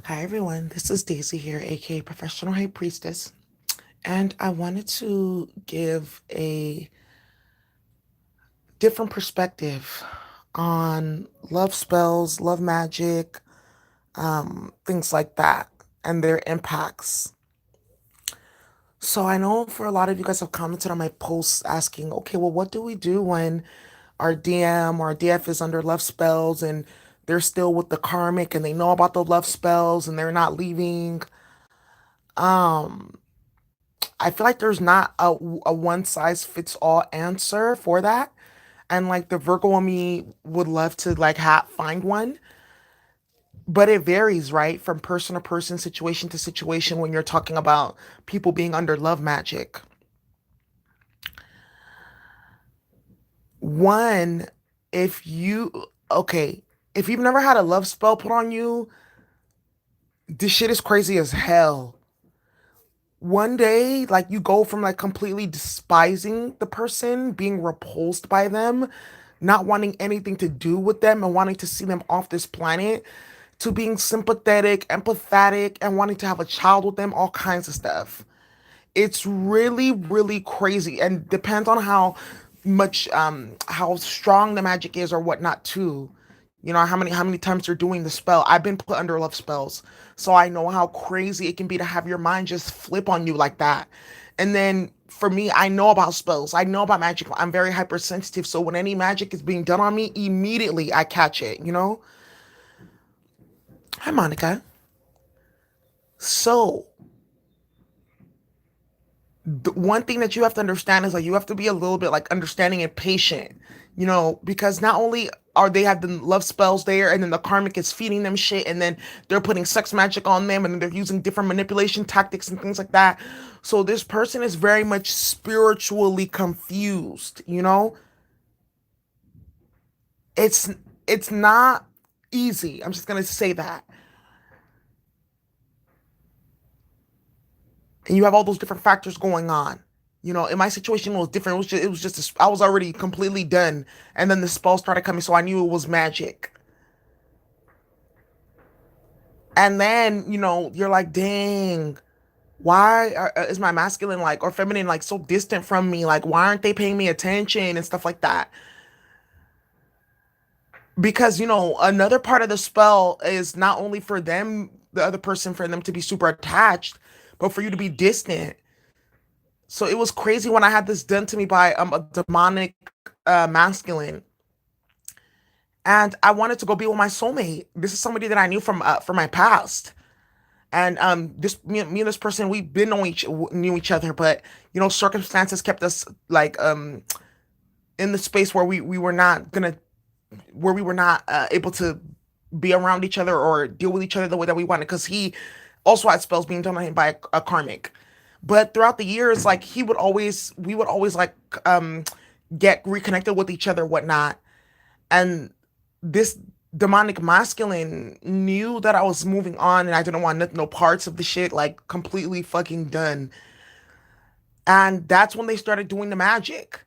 Hi everyone, this is Daisy here, aka Professional High Priestess, and I wanted to give a different perspective on love spells, love magic, things like that, and their impacts. So I know for a lot of you guys have commented on my posts asking, okay, well, what do we do when our DM or our DF is under love spells and they're still with the karmic and they know about the love spells and they're not leaving? Um, I feel like there's not a one size fits all answer for that. And like the Virgo in me would love to like find one, but it varies, right? From person to person, situation to situation when you're talking about people being under love magic. One, if you okay, if you've never had a love spell put on you, this shit is crazy as hell. One day, like you go from like completely despising the person, being repulsed by them, not wanting anything to do with them and wanting to see them off this planet, to being sympathetic, empathetic, and wanting to have a child with them, all kinds of stuff. It's really, really crazy and depends on how strong the magic is or whatnot too. You know, how many times you're doing the spell. I've been put under love spells, so I know how crazy it can be to have your mind just flip on you like that. And then for me, I know about spells. I know about magic. I'm very hypersensitive, so when any magic is being done on me, immediately I catch it, you know? Hi Monica. So, the one thing that you have to understand is like you have to be a little bit like understanding and patient, you know, because not only are they have the love spells there and then the karmic is feeding them shit and then they're putting sex magic on them and then they're using different manipulation tactics and things like that. So this person is very much spiritually confused, you know? It's it's not easy. I'm just going to say that. And you have all those different factors going on. You know, in my situation it was different. I was already completely done, and then the spell started coming, so I knew it was magic. And then you're like, dang, is my masculine like or feminine like so distant from me? Like, why aren't they paying me attention and stuff like that? Because another part of the spell is not only for them, the other person, for them to be super attached, but for you to be distant. So it was crazy when I had this done to me by a demonic masculine, and I wanted to go be with my soulmate. This is somebody that I knew from my past, and this me and this person we've been knew each other, but circumstances kept us like in the space where we were not gonna where we were not able to be around each other or deal with each other the way that we wanted because he also had spells being done on him by a karmic. But throughout the years, like we would always like um get reconnected with each other, whatnot. And this demonic masculine knew that I was moving on and I didn't want no parts of the shit, like completely fucking done. And that's when they started doing the magic.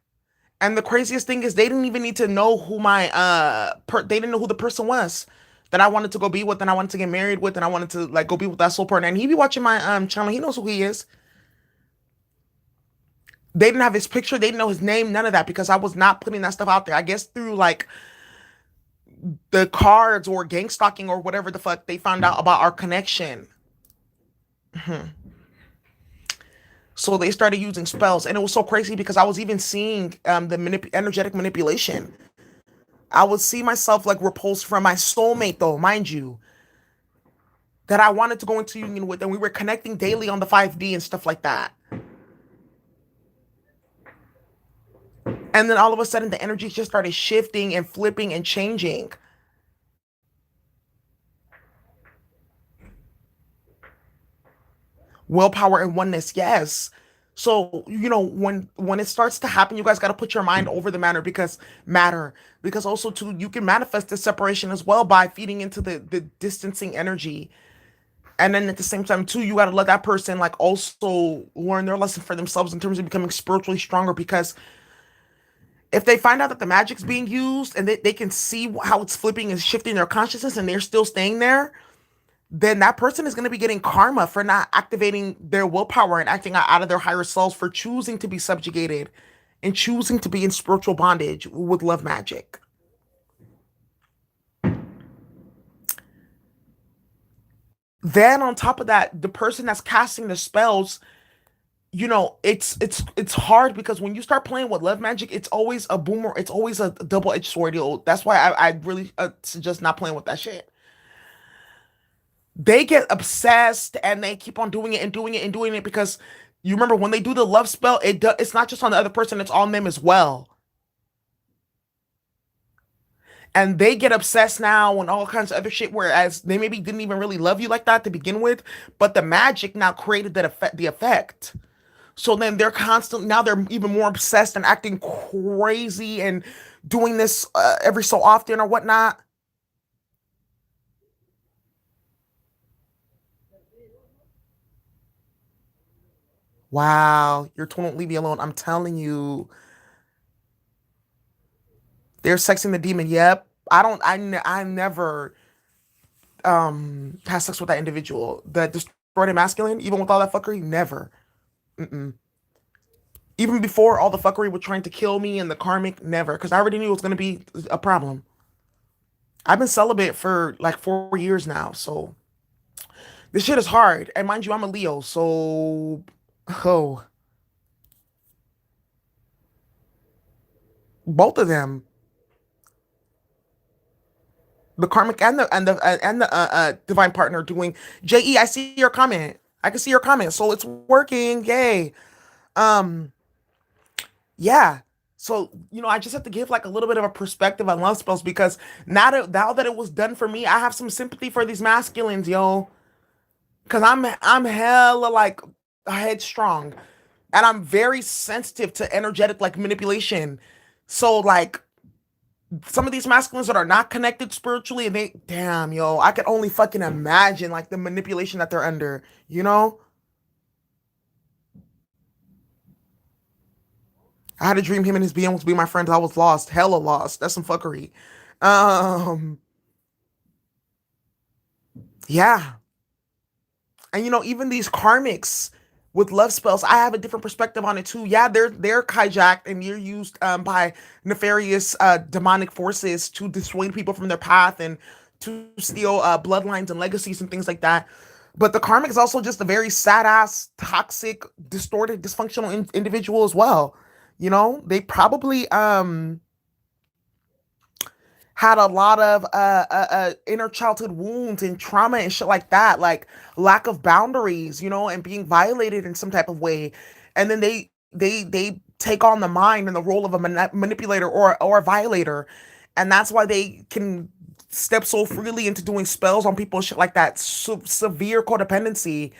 And the craziest thing is they didn't even need to know who they didn't know who the person was that I wanted to go be with and I wanted to get married with and I wanted to like go be with that soul partner. And he be watching my channel. He knows who he is. They didn't have his picture, they didn't know his name, none of that because I was not putting that stuff out there. I guess through like the cards or gang stalking or whatever the fuck they found out about our connection. So they started using spells, and it was so crazy because I was even seeing the energetic manipulation. I would see myself like repulsed from my soulmate, though, mind you, that I wanted to go into union with, and we were connecting daily on the 5D and stuff like that. And then all of a sudden, the energy just started shifting and flipping and changing. Willpower and oneness, yes. So when it starts to happen, you guys got to put your mind over the matter because also too you can manifest this separation as well by feeding into the distancing energy. And then at the same time too, you got to let that person like also learn their lesson for themselves in terms of becoming spiritually stronger, because if they find out that the magic's being used and they can see how it's flipping and shifting their consciousness and they're still staying there, then that person is going to be getting karma for not activating their willpower and acting out of their higher selves, for choosing to be subjugated and choosing to be in spiritual bondage with love magic. Then on top of that, the person that's casting the spells, it's hard because when you start playing with love magic, it's always a boomer, it's always a double-edged sword. That's why I really suggest not playing with that shit. They get obsessed and they keep on doing it and doing it and doing it because you remember when they do the love spell, it's not just on the other person, it's on them as well. And they get obsessed now and all kinds of other shit, whereas they maybe didn't even really love you like that to begin with, but the magic now created the effect. So then they're even more obsessed and acting crazy and doing this every so often or whatnot. Wow, your twin won't leave you alone. I'm telling you, they're sexing the demon. Yep. I don't. I never had sex with that individual that destroyed a masculine, even with all that fuckery. Never. Mm-mm. Even before all the fuckery with trying to kill me and the karmic, never, because I already knew it was gonna be a problem. I've been celibate for like 4 years now, so this shit is hard. And mind you, I'm a Leo, so oh, both of them, the karmic and the divine partner, doing. Je, I see your comment. I can see your comment, so it's working. Yay. Um, yeah. So I just have to give like a little bit of a perspective on love spells because now that it was done for me, I have some sympathy for these masculines, yo. Because I'm hella like headstrong, and I'm very sensitive to energetic like manipulation. So like some of these masculines that are not connected spiritually, and they damn yo, I could only fucking imagine like the manipulation that they're under. You know, I had a dream him and his BM was be my friend. I was lost, hella lost. That's some fuckery. Um, yeah, and even these karmics with love spells, I have a different perspective on it too. Yeah, they're hijacked and they're used by nefarious demonic forces to dissuade people from their path and to steal bloodlines and legacies and things like that. But the karmic is also just a very sad ass, toxic, distorted, dysfunctional individual as well. They probably had a lot of inner childhood wounds and trauma and shit like that, like lack of boundaries, and being violated in some type of way, and then they take on the mind and the role of a manipulator or a violator, and that's why they can step so freely into doing spells on people, shit like that. Severe codependency.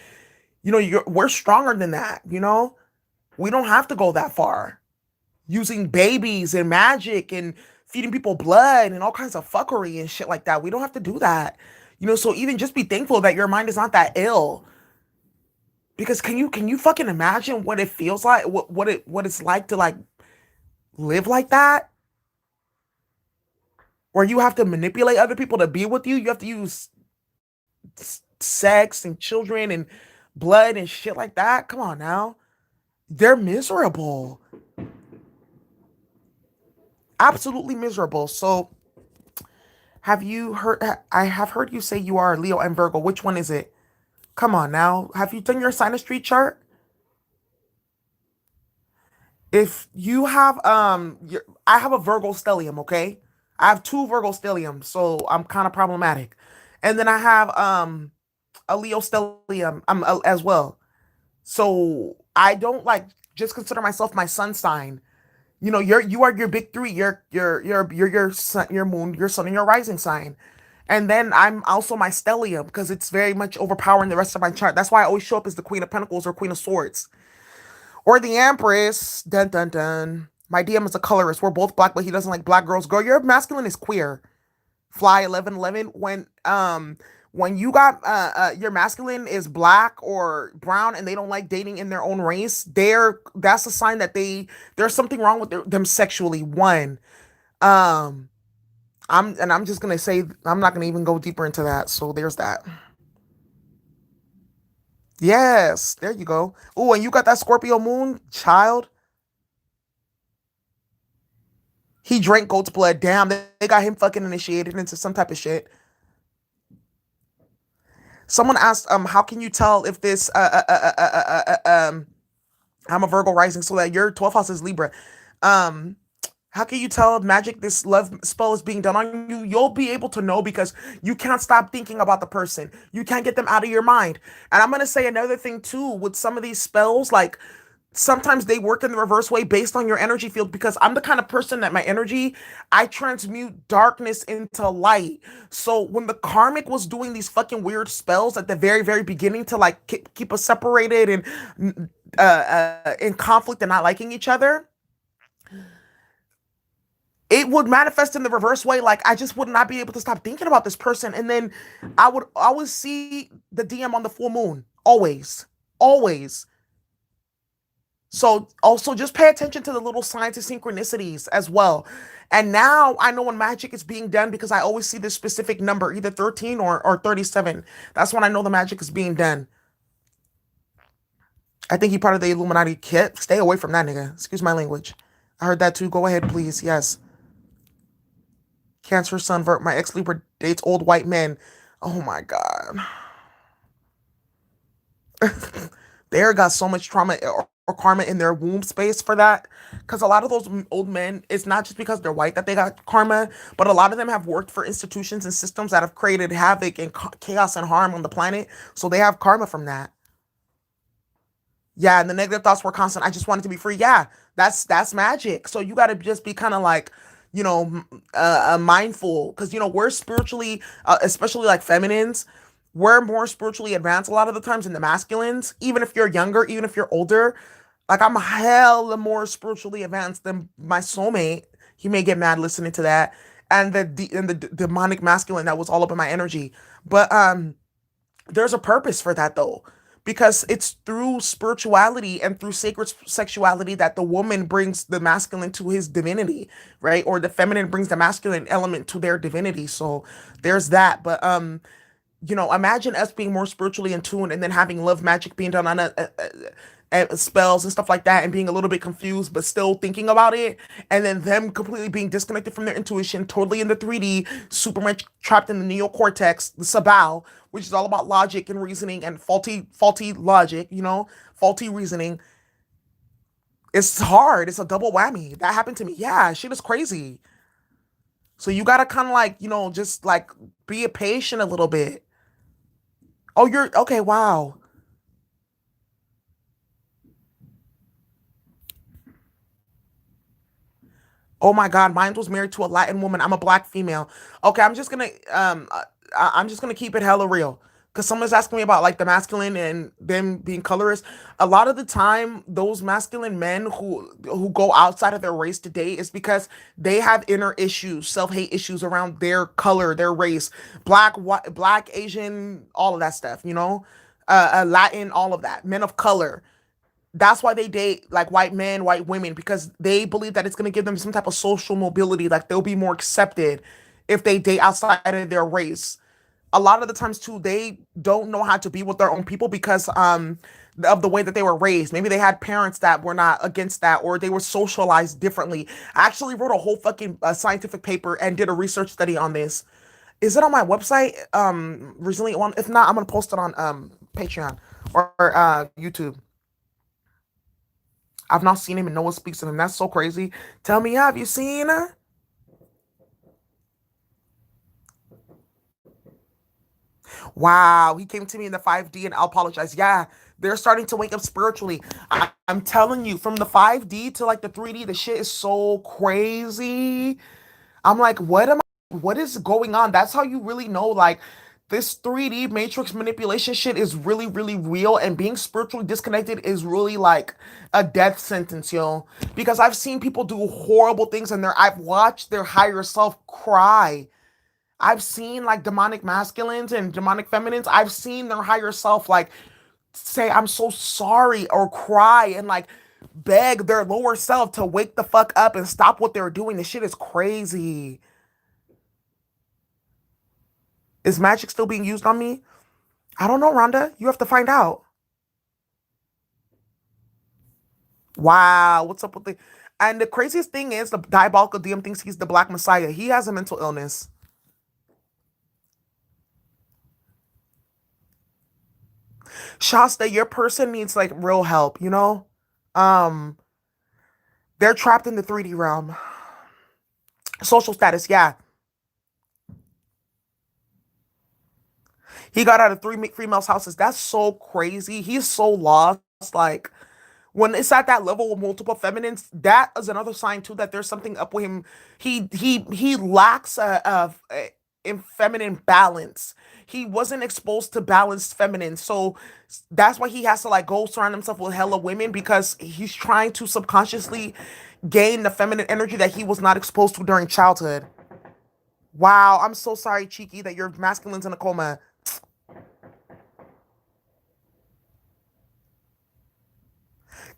We're stronger than that. We don't have to go that far using babies and magic and feeding people blood and all kinds of fuckery and shit like that. We don't have to do that. So even just be thankful that your mind is not that ill. Because can you fucking imagine what it feels like, what it's like to like live like that? Where you have to manipulate other people to be with you. You have to use sex and children and blood and shit like that. Come on now. They're miserable. Absolutely miserable. So have you heard? I have heard you say you are Leo and Virgo. Which one is it? Come on now. Have you done your sinus tree chart? If you have I have a Virgo stellium, okay? I have two Virgo stelliums, so I'm kind of problematic. And then I have a Leo stellium as well. So I don't like just consider myself my sun sign. You are your big three. Your sun, your moon, your sun, and your rising sign. And then I'm also my stellium because it's very much overpowering the rest of my chart. That's why I always show up as the Queen of Pentacles or Queen of Swords or the Empress. Dun dun dun. My DM is a colorist. We're both black, but he doesn't like black girls. Girl, your masculine is queer. Fly 1111. When you got your masculine is black or brown and they don't like dating in their own race, that's a sign that there's something wrong with them sexually. One, I'm just gonna say I'm not gonna even go deeper into that. So there's that. Yes, there you go. Oh, and you got that Scorpio moon, child. He drank goat's blood. Damn, they got him fucking initiated into some type of shit. Someone asked, how can you tell if this, I'm a Virgo rising, so that your 12th house is Libra. Um, how can you tell if magic, this love spell is being done on you? You'll be able to know because you can't stop thinking about the person. You can't get them out of your mind. And I'm gonna say another thing too with some of these spells, like sometimes they work in the reverse way based on your energy field because I'm the kind of person that my energy, I transmute darkness into light. So when the karmic was doing these fucking weird spells at the very, very beginning to like keep us separated and in conflict and not liking each other, it would manifest in the reverse way. Like I just would not be able to stop thinking about this person. And then I would always see the DM on the full moon. Always. Always. So also just pay attention to the little signs of synchronicities as well. And now I know when magic is being done because I always see this specific number, either 13 or 37. That's when I know the magic is being done. I think he part of the Illuminati kit. Stay away from that nigga. Excuse my language. I heard that too. Go ahead, please. Yes. Cancer Sun Vert. My ex Libra dates old white men. Oh my god. They got so much trauma or karma in their womb space for that. Because a lot of those old men, it's not just because they're white that they got karma, but a lot of them have worked for institutions and systems that have created havoc and chaos and harm on the planet. So they have karma from that. Yeah, and the negative thoughts were constant. I just wanted to be free. Yeah, that's magic. So you got to just be kind of like, mindful because we're spiritually, especially like feminines, we're more spiritually advanced a lot of the times than the masculines. Even if you're younger, even if you're older, like I'm hella more spiritually advanced than my soulmate. He may get mad listening to that, and the demonic masculine that was all up in my energy. But there's a purpose for that though, because it's through spirituality and through sacred sexuality that the woman brings the masculine to his divinity, right? Or the feminine brings the masculine element to their divinity. So there's that. But imagine us being more spiritually in tune and then having love magic being done on spells and stuff like that and being a little bit confused but still thinking about it, and then them completely being disconnected from their intuition, totally in the 3D, super much trapped in the neocortex, the sabal, which is all about logic and reasoning and faulty logic, faulty reasoning. It's hard. It's a double whammy. That happened to me. Yeah, shit is crazy. So you gotta kind of like, just like be a patient a little bit. Oh, you're okay. Wow. Oh my God, mine was married to a Latin woman. I'm a black female. Okay, I'm just gonna keep it hella real. Cause someone's asking me about like the masculine and them being colorist. A lot of the time, those masculine men who go outside of their race to date is because they have inner issues, self-hate issues around their color, their race, black, white, black, Asian, all of that stuff. Latin, all of that. Men of color, that's why they date like white men, white women, because they believe that it's going to give them some type of social mobility. Like they'll be more accepted if they date outside of their race. A lot of the times too, they don't know how to be with their own people because of the way that they were raised. Maybe they had parents that were not against that, or they were socialized differently. I actually wrote a whole fucking scientific paper and did a research study on this. Is it on my website? Recently, one. If not, I'm gonna post it on Patreon or YouTube. I've not seen him and no one speaks to him. That's so crazy. Tell me, have you seen her? Wow, he came to me in the 5D and I'll apologize. Yeah, they're starting to wake up spiritually. I'm telling you, from the 5D to like the 3D, the shit is so crazy. I'm like, what is going on? That's how you really know, like, this 3D matrix manipulation shit is really, really real, and being spiritually disconnected is really like a death sentence, yo. Because I've seen people do horrible things and I've watched their higher self cry. I've seen like demonic masculines and demonic feminines. I've seen their higher self like say, I'm so sorry, or cry and like beg their lower self to wake the fuck up and stop what they're doing. This shit is crazy. Is magic still being used on me? I don't know, Rhonda. You have to find out. Wow, what's up with the? And the craziest thing is, the diabolical DM thinks he's the Black Messiah. He has a mental illness. Shasta, your person needs like real help. Um, they're trapped in the 3D realm. Social status, yeah. He got out of three females' houses. That's so crazy. He's so lost. Like when it's at that level with multiple feminines, that is another sign too that there's something up with him. He lacks a in feminine balance. He wasn't exposed to balanced feminine, so that's why he has to like go surround himself with hella women because he's trying to subconsciously gain the feminine energy that he was not exposed to during childhood. Wow, I'm so sorry, Cheeky, that your masculine's in a coma.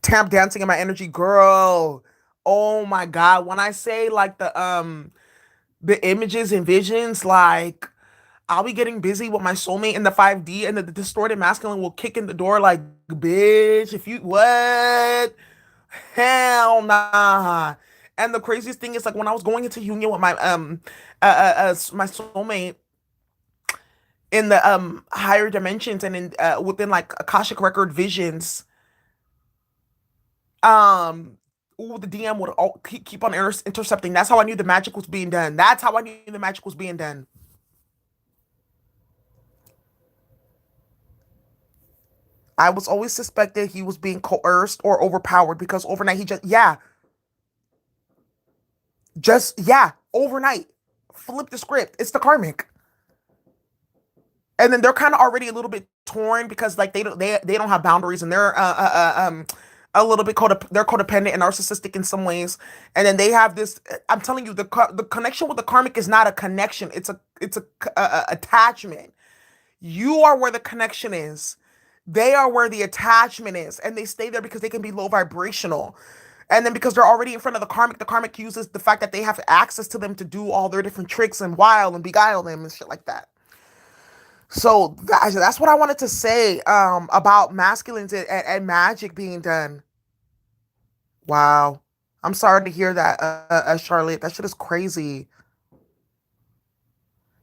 Tap dancing in my energy, girl. Oh my god, when I say like the images and visions, like I'll be getting busy with my soulmate in the 5D, and the distorted masculine will kick in the door like, bitch, if you what? Hell nah. And the craziest thing is like when I was going into union with my soulmate in the higher dimensions and in within like Akashic record visions, um ooh, the DM would keep on intercepting. That's how I knew the magic was being done. That's how I knew the magic was being done. I was always suspected he was being coerced or overpowered because overnight he just overnight flip the script. It's the karmic. And then they're kind of already a little bit torn because like they don't have boundaries, and they're a little bit they're codependent and narcissistic in some ways. And then they have this. I'm telling you, the connection with the karmic is not a connection. It's a attachment. You are where the connection is. They are where the attachment is, and they stay there because they can be low vibrational. And then because they're already in front of the karmic uses the fact that they have access to them to do all their different tricks and wile and beguile them and shit like that. So that's what I wanted to say about masculines and magic being done. Wow. I'm sorry to hear that, Charlotte. That shit is crazy.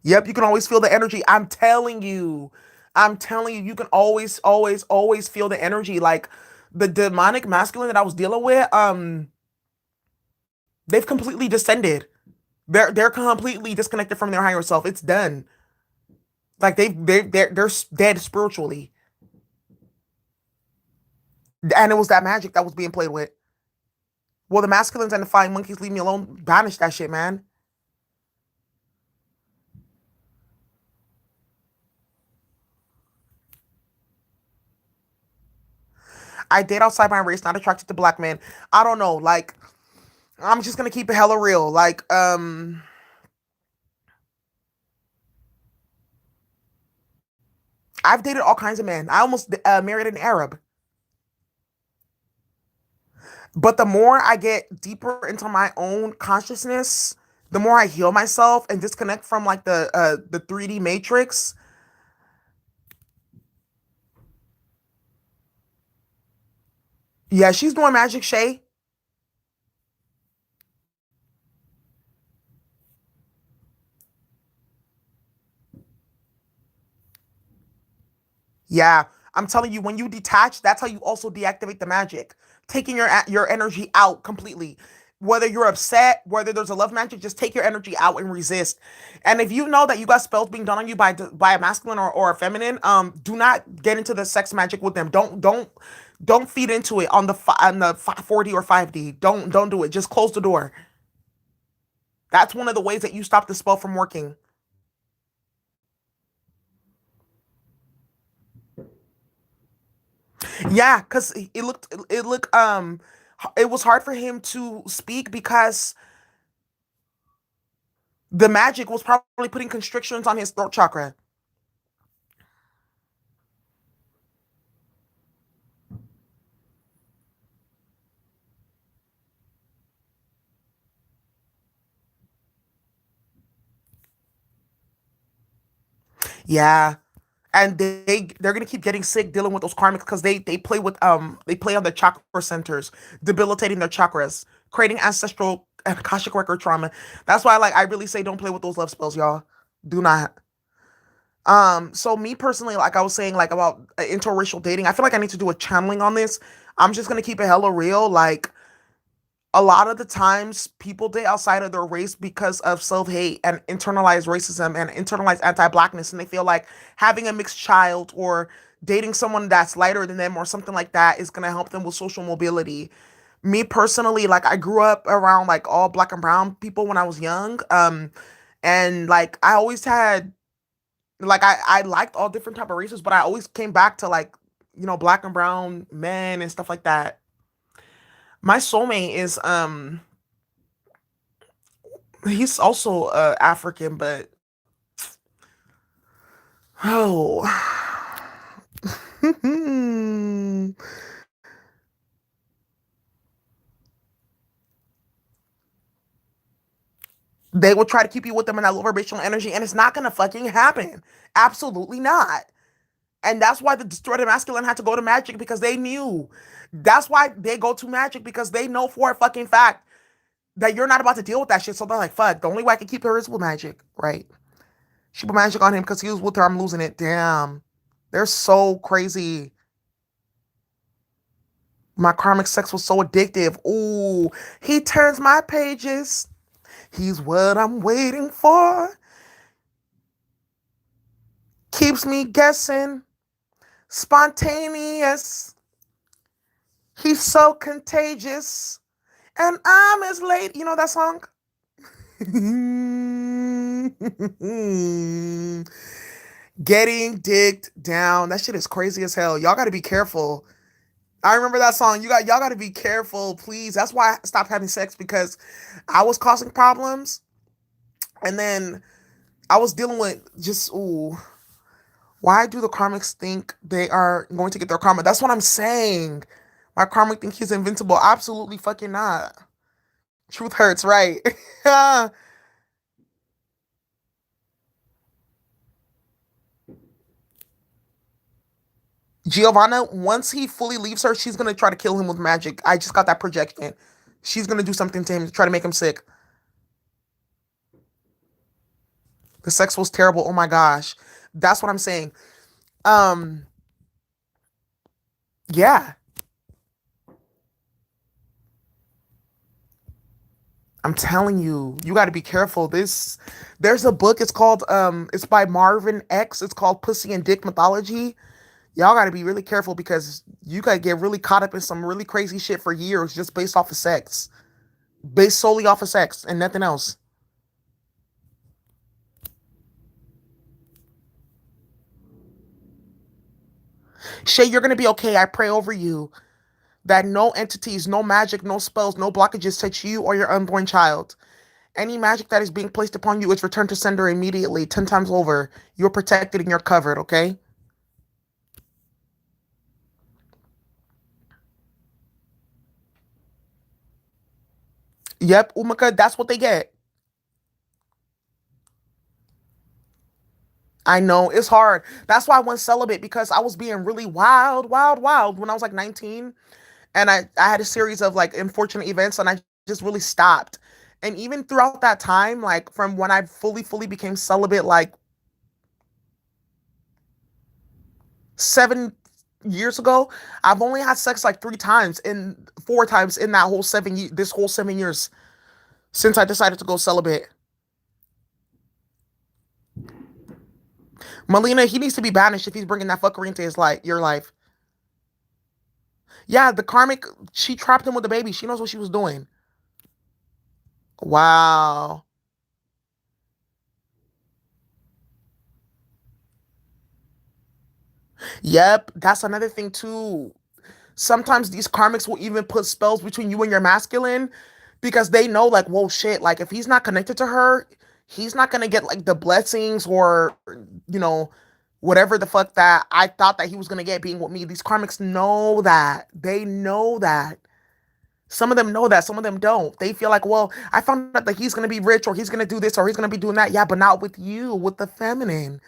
Yep, you can always feel the energy. I'm telling you. I'm telling you, you can always, always, always feel the energy. Like the demonic masculine that I was dealing with, they've completely descended. They're completely disconnected from their higher self. It's done. Like they're dead spiritually. And it was that magic that was being played with. Well, the masculines and the flying monkeys leave me alone. Banish that shit, man. I date outside my race, not attracted to black men. I don't know. Like, I'm just gonna keep it hella real. Like, I've dated all kinds of men. I almost married an Arab. But the more I get deeper into my own consciousness, the more I heal myself and disconnect from like the 3D matrix. Yeah, she's doing magic, Shay. Yeah, I'm telling you, when you detach, that's how you also deactivate the magic, taking your energy out completely. Whether you're upset, whether there's a love magic, just take your energy out and resist. And if you know that you got spells being done on you by a masculine or a feminine, do not get into the sex magic with them. Don't feed into it on on the 4D or 5D. Don't do it. Just close the door. That's one of the ways that you stop the spell from working. Yeah, because it was hard for him to speak because the magic was probably putting constrictions on his throat chakra. Yeah. and they're gonna keep getting sick dealing with those karmics because they play on their chakra centers, debilitating their chakras, creating ancestral and akashic record trauma. That's why like I really say don't play with those love spells, y'all. Do not. So me personally, like I was saying, like about interracial dating, I feel like I need to do a channeling on this. I'm just gonna keep it hella real. Like a lot of the times people date outside of their race because of self-hate and internalized racism and internalized anti-blackness, and they feel like having a mixed child or dating someone that's lighter than them or something like that is going to help them with social mobility. Me personally, like I grew up around like all black and brown people when I was young, and like I always had like I liked all different type of races, but I always came back to like black and brown men and stuff like that. My soulmate is he's also African, but oh, they will try to keep you with them in that low vibrational energy, and it's not gonna fucking happen. Absolutely not. And that's why the distorted masculine had to go to magic because they knew. That's why they go to magic because they know for a fucking fact that you're not about to deal with that shit. So they're like, fuck, the only way I can keep her is with magic, right? She put magic on him because he was with her. I'm losing it. Damn. They're so crazy. My karmic sex was so addictive. Ooh, he turns my pages. He's what I'm waiting for. Keeps me guessing. Spontaneous. He's so contagious. And I'm as late. You know that song? Getting dicked down. That shit is crazy as hell. Y'all gotta be careful. I remember that song. Y'all gotta be careful, please. That's why I stopped having sex because I was causing problems. And then I was dealing with just ooh. Why do the karmics think they are going to get their karma? That's what I'm saying. My karmic think he's invincible. Absolutely fucking not. Truth hurts, right? Giovanna, once he fully leaves her, she's gonna try to kill him with magic. I just got that projection. She's gonna do something to him to try to make him sick. The sex was terrible. Oh my gosh. That's what I'm saying. Um, yeah. I'm telling you, you got to be careful. There's a book. It's by Marvin X. It's called Pussy and Dick Mythology. Y'all got to be really careful because you got to get really caught up in some really crazy shit for years just based off of sex, based solely off of sex and nothing else. Shay, you're gonna be okay. I pray over you that no entities, no magic, no spells, no blockages touch you or your unborn child. Any magic that is being placed upon you is returned to sender immediately, 10 times over. You're protected and you're covered, okay? Yep, Umaka, that's what they get. I know it's hard. That's why I went celibate because I was being really wild, wild, wild when I was like 19. And I had a series of like unfortunate events and I just really stopped. And even throughout that time, like from when I fully became celibate, like 7 years ago, I've only had sex like 3 times in 4 times in that whole this whole 7 years since I decided to go celibate. Melina, he needs to be banished if he's bringing that fuckery into your life. Yeah, the karmic, she trapped him with the baby. She knows what she was doing. Wow. Yep, that's another thing too. Sometimes these karmics will even put spells between you and your masculine because they know, like, whoa, shit, like, if he's not connected to her, he's not gonna get, like, the blessings or, you know, whatever the fuck that I thought that he was gonna get being with me. These karmics know that. They know that. Some of them know that, some of them don't. They feel like, well, I found out that he's gonna be rich or he's gonna do this or he's gonna be doing that. Yeah, but not with you, with the feminine.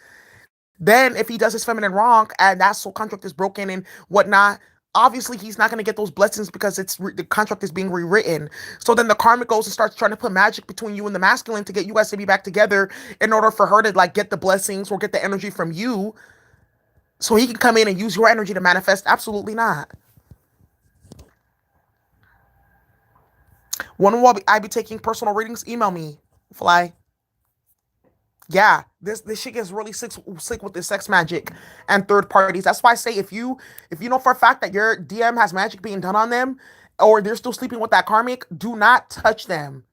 Then if he does his feminine wrong and that soul contract is broken and whatnot, obviously he's not going to get those blessings because the contract is being rewritten. So then the karmic goes and starts trying to put magic between you and the masculine to get you guys to be back together in order for her to like get the blessings or get the energy from you so he can come in and use your energy to manifest. Absolutely not. When will I be taking personal readings? Email me, Fly. Yeah, this shit gets really sick with the sex magic and third parties. That's why I say if you know for a fact that your DM has magic being done on them, or they're still sleeping with that karmic, do not touch them.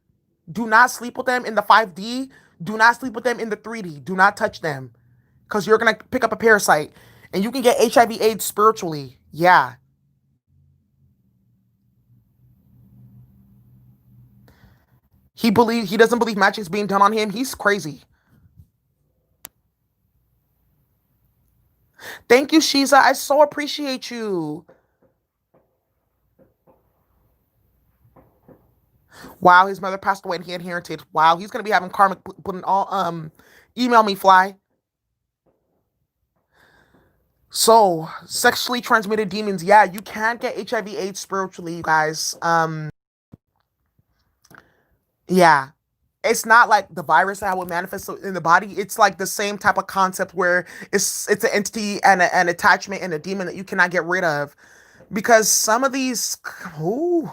Do not sleep with them in the 5D. Do not sleep with them in the 3D. Do not touch them, because you're gonna pick up a parasite, and you can get HIV/AIDS spiritually. Yeah, he doesn't believe magic's being done on him. He's crazy. Thank you, Shiza. I so appreciate you. Wow, his mother passed away and he inherited. Wow, he's gonna be having karmic putting all email me, Fly. So sexually transmitted demons, yeah, you can't get HIV/AIDS spiritually, you guys. Yeah. It's not like the virus that would manifest in the body. It's like the same type of concept where it's an entity and an attachment and a demon that you cannot get rid of. Because some of these, ooh,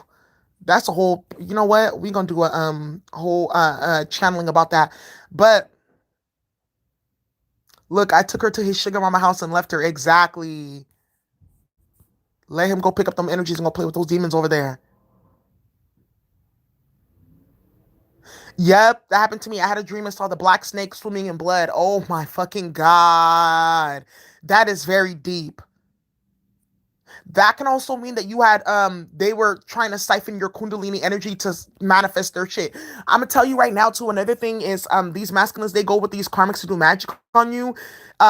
that's a whole, you know what, we're gonna do a whole channeling about that. But look, I took her to his sugar mama house and left her. Exactly. Let him go pick up them energies and go play with those demons over there. Yep, that happened to me. I had a dream and saw the black snake swimming in blood. Oh my fucking god. That is very deep. That can also mean that you had they were trying to siphon your kundalini energy to manifest their shit. I'm gonna tell you right now too. Another thing is these masculines, they go with these karmics to do magic on you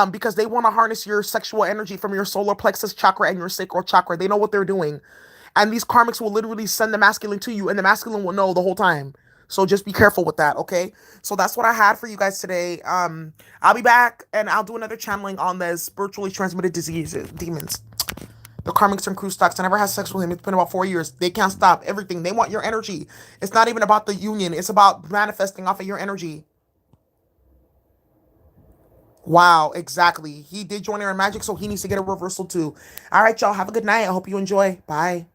because they want to harness your sexual energy from your solar plexus chakra and your sacral chakra. They know what they're doing. And these karmics will literally send the masculine to you and the masculine will know the whole time. So just be careful with that, okay? So that's what I had for you guys today. I'll be back and I'll do another channeling on the spiritually transmitted diseases, demons. The karmics and crew stocks. I never had sex with him. It's been about 4 years. They can't stop everything. They want your energy. It's not even about the union. It's about manifesting off of your energy. Wow, exactly. He did join Air Magic, so he needs to get a reversal too. All right, y'all. Have a good night. I hope you enjoy. Bye.